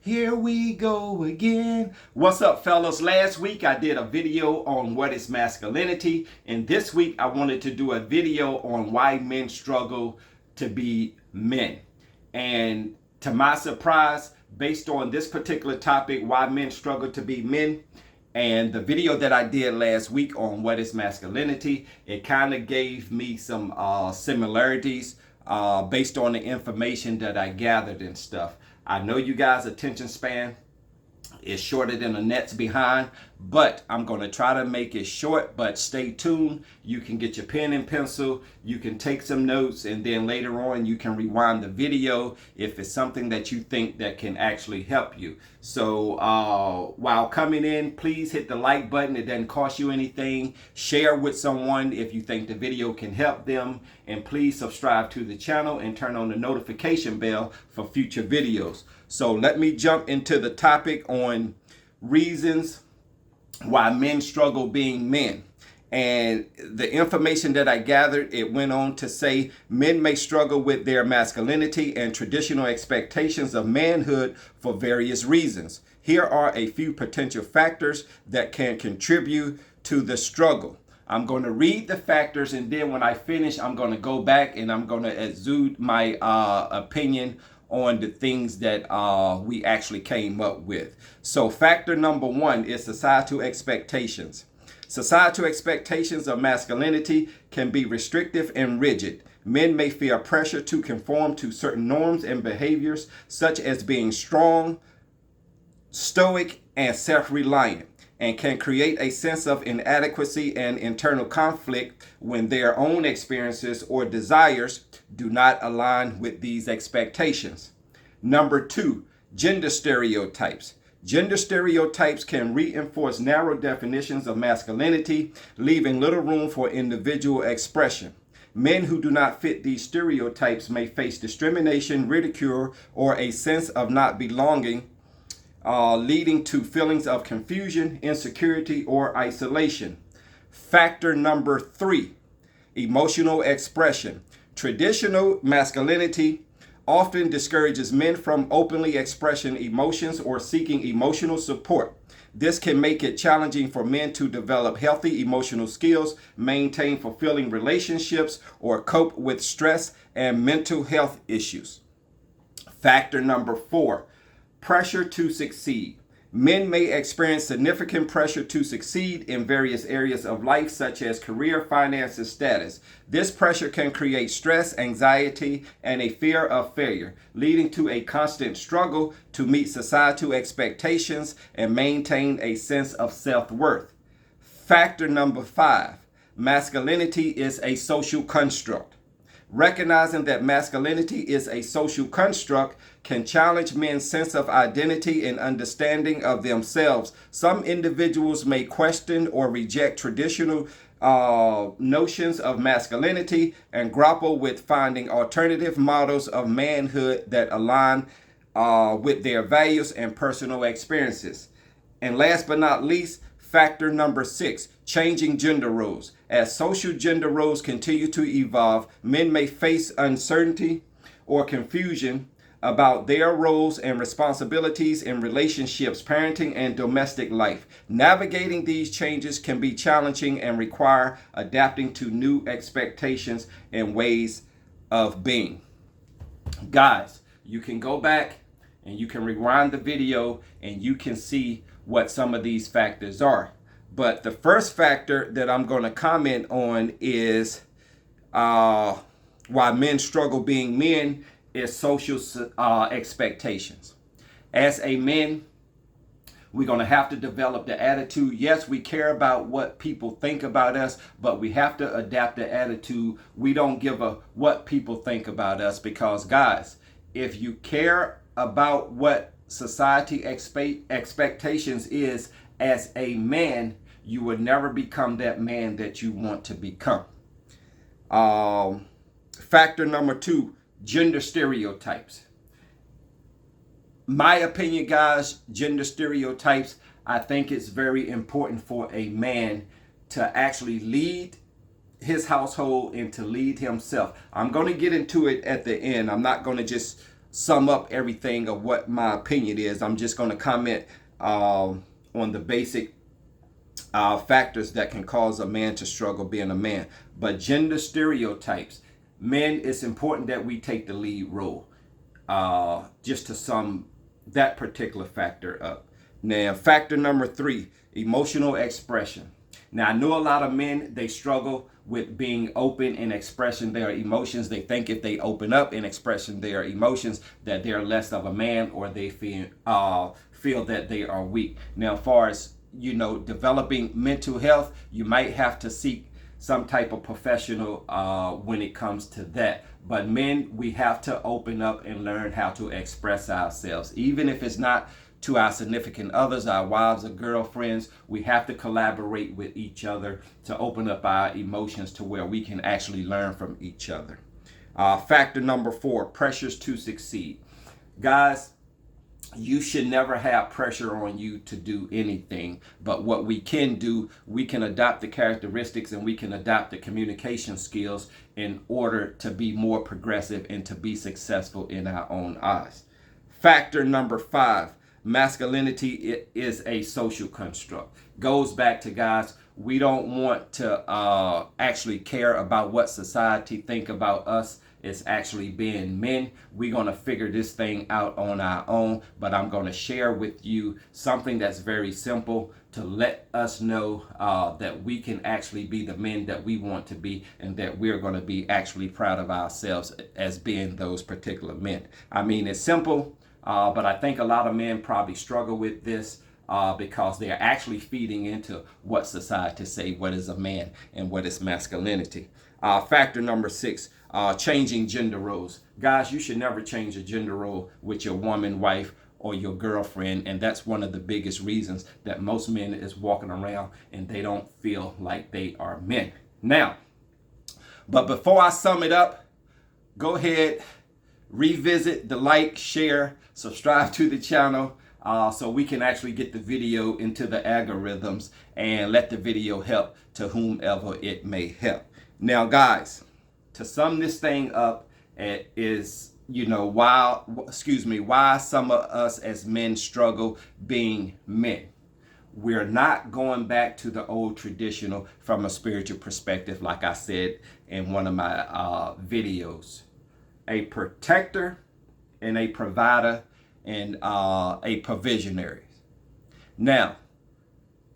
Here we go again. What's up, fellas? Last week I did a video on what is masculinity, and this week I wanted to do a video on why men struggle to be men. And to my surprise, based on this particular topic, why men struggle to be men, and the video that I did last week on what is masculinity, it kind of gave me some similarities based on the information that I gathered and stuff. I know you guys' attention span is shorter than the net's behind, but I'm going to try to make it short, but stay tuned. You can get your pen and pencil, you can take some notes, and then later on you can rewind the video if it's something that you think that can actually help you. So while coming in, please hit the like button. It doesn't cost you anything. Share with someone if you think the video can help them, and please subscribe to the channel and turn on the notification bell for future videos. So let me jump into the topic on reasons why men struggle being men. And the information that I gathered, it went on to say men may struggle with their masculinity and traditional expectations of manhood for various reasons. Here are a few potential factors that can contribute to the struggle. I'm going to read the factors, and then when I finish, I'm going to go back and I'm going to exude my opinion on the things that we actually came up with. So factor number one is societal expectations. Societal expectations of masculinity can be restrictive and rigid. Men may feel pressure to conform to certain norms and behaviors, such as being strong, stoic, and self-reliant, and can create a sense of inadequacy and internal conflict when their own experiences or desires do not align with these expectations. Number two, gender stereotypes. Gender stereotypes can reinforce narrow definitions of masculinity, leaving little room for individual expression. Men who do not fit these stereotypes may face discrimination, ridicule, or a sense of not belonging, leading to feelings of confusion, insecurity, or isolation. Factor number three, emotional expression. Traditional masculinity often discourages men from openly expressing emotions or seeking emotional support. This can make it challenging for men to develop healthy emotional skills, maintain fulfilling relationships, or cope with stress and mental health issues. Factor number four, pressure to succeed. Men may experience significant pressure to succeed in various areas of life, such as career, finance, and status. This pressure can create stress, anxiety, and a fear of failure, leading to a constant struggle to meet societal expectations and maintain a sense of self-worth. Factor number five, masculinity is a social construct. Recognizing that masculinity is a social construct can challenge men's sense of identity and understanding of themselves. Some individuals may question or reject traditional notions of masculinity and grapple with finding alternative models of manhood that align with their values and personal experiences. And last but not least, factor number six, changing gender roles. As social gender roles continue to evolve, men may face uncertainty or confusion about their roles and responsibilities in relationships, parenting, and domestic life. Navigating these changes can be challenging and require adapting to new expectations and ways of being. Guys, you can go back and you can rewind the video and you can see what some of these factors are. But the first factor that I'm going to comment on is why men struggle being men is social expectations. As a man, we're going to have to develop the attitude. Yes, we care about what people think about us, but we have to adapt the attitude. We don't give a what people think about us, because guys, if you care about what society expectations is as a man, you will never become that man that you want to become. Factor number two, gender stereotypes. My opinion, guys, gender stereotypes, I think it's very important for a man to actually lead his household and to lead himself. I'm going to get into it at the end. I'm not going to just sum up everything of what my opinion is. I'm just going to comment on the basic factors that can cause a man to struggle being a man. But gender stereotypes. Men, it's important that we take the lead role. Just to sum that particular factor up. Now, factor number 3, emotional expression. Now, I know a lot of men, they struggle with being open and expressing their emotions. They think if they open up and expressing their emotions that they're less of a man, or they feel that they are weak. Now, as far as, developing mental health, you might have to seek some type of professional when it comes to that. But men, we have to open up and learn how to express ourselves, even if it's not to our significant others, our wives or girlfriends. We have to collaborate with each other to open up our emotions to where we can actually learn from each other. Factor number 4, pressures to succeed. Guys, you should never have pressure on you to do anything. But what we can do, we can adopt the characteristics and we can adopt the communication skills in order to be more progressive and to be successful in our own eyes. Factor number 5, masculinity is a social construct. Goes back to, guys, we don't want to actually care about what society think about us. It's actually being men. We're going to figure this thing out on our own, but I'm going to share with you something that's very simple to let us know that we can actually be the men that we want to be, and that we're going to be actually proud of ourselves as being those particular men. I mean, it's simple, but I think a lot of men probably struggle with this because they're actually feeding into what society say, what is a man and what is masculinity. Factor number 6, changing gender roles. Guys, you should never change a gender role with your woman, wife, or your girlfriend. And that's one of the biggest reasons that most men is walking around and they don't feel like they are men. Now, but before I sum it up, go ahead, revisit the like, share, subscribe to the channel so we can actually get the video into the algorithms and let the video help to whomever it may help. Now, guys, to sum this thing up, is, why some of us as men struggle being men. We're not going back to the old traditional from a spiritual perspective, like I said in one of my videos. A protector and a provider and a provisionary. Now,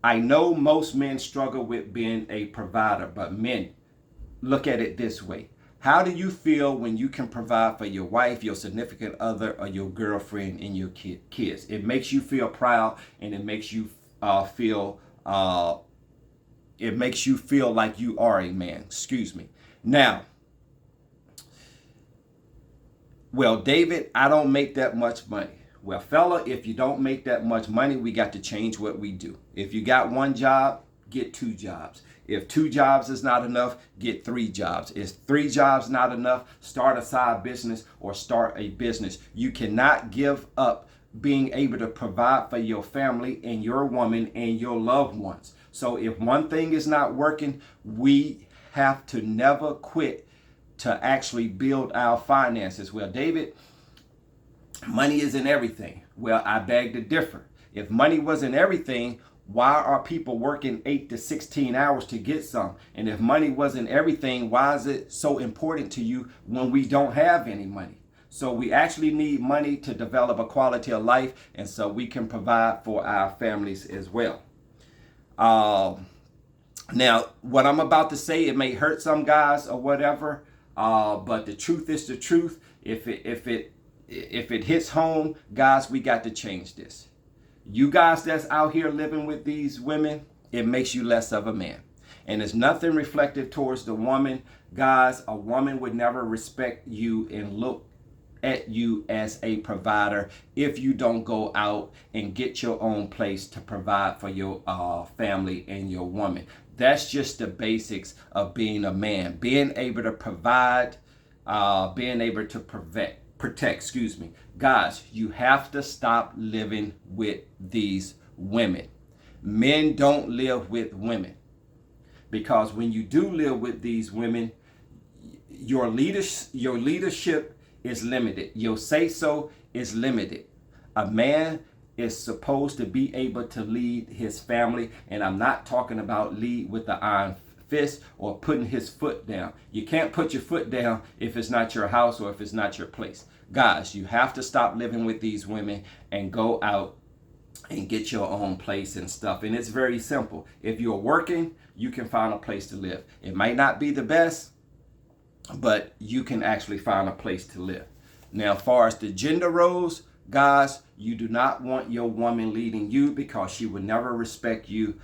I know most men struggle with being a provider, but men, look at it this way. How do you feel when you can provide for your wife, your significant other, or your girlfriend and your kids? It makes you feel proud, and it makes you feel like you are a man. Excuse me. Now, well, David, I don't make that much money. Well, fella, if you don't make that much money, we got to change what we do. If you got one job, get 2 jobs. If 2 jobs is not enough, get 3 jobs. If 3 jobs not enough, start a side business or start a business. You cannot give up being able to provide for your family and your woman and your loved ones. So if one thing is not working, we have to never quit to actually build our finances. Well, David, money isn't everything. Well, I beg to differ. If money wasn't everything, why are people working 8 to 16 hours to get some? And if money wasn't everything, why is it so important to you when we don't have any money? So we actually need money to develop a quality of life, and so we can provide for our families as well. Now, what I'm about to say, it may hurt some guys or whatever, but the truth is the truth. If it hits home, guys, we got to change this. You guys that's out here living with these women, it makes you less of a man. And there's nothing reflective towards the woman. Guys, a woman would never respect you and look at you as a provider if you don't go out and get your own place to provide for your family and your woman. That's just the basics of being a man. Being able to provide, being able to protect. Guys, you have to stop living with these women. Men don't live with women, because when you do live with these women, your leadership is limited. Your say-so is limited. A man is supposed to be able to lead his family, and I'm not talking about lead with the iron fist or putting his foot down. You can't put your foot down if it's not your house or if it's not your place. Guys, you have to stop living with these women and go out and get your own place and stuff. And it's very simple. If you're working, you can find a place to live. It might not be the best, but you can actually find a place to live. Now, as far as the gender roles, guys, you do not want your woman leading you, because she will never respect you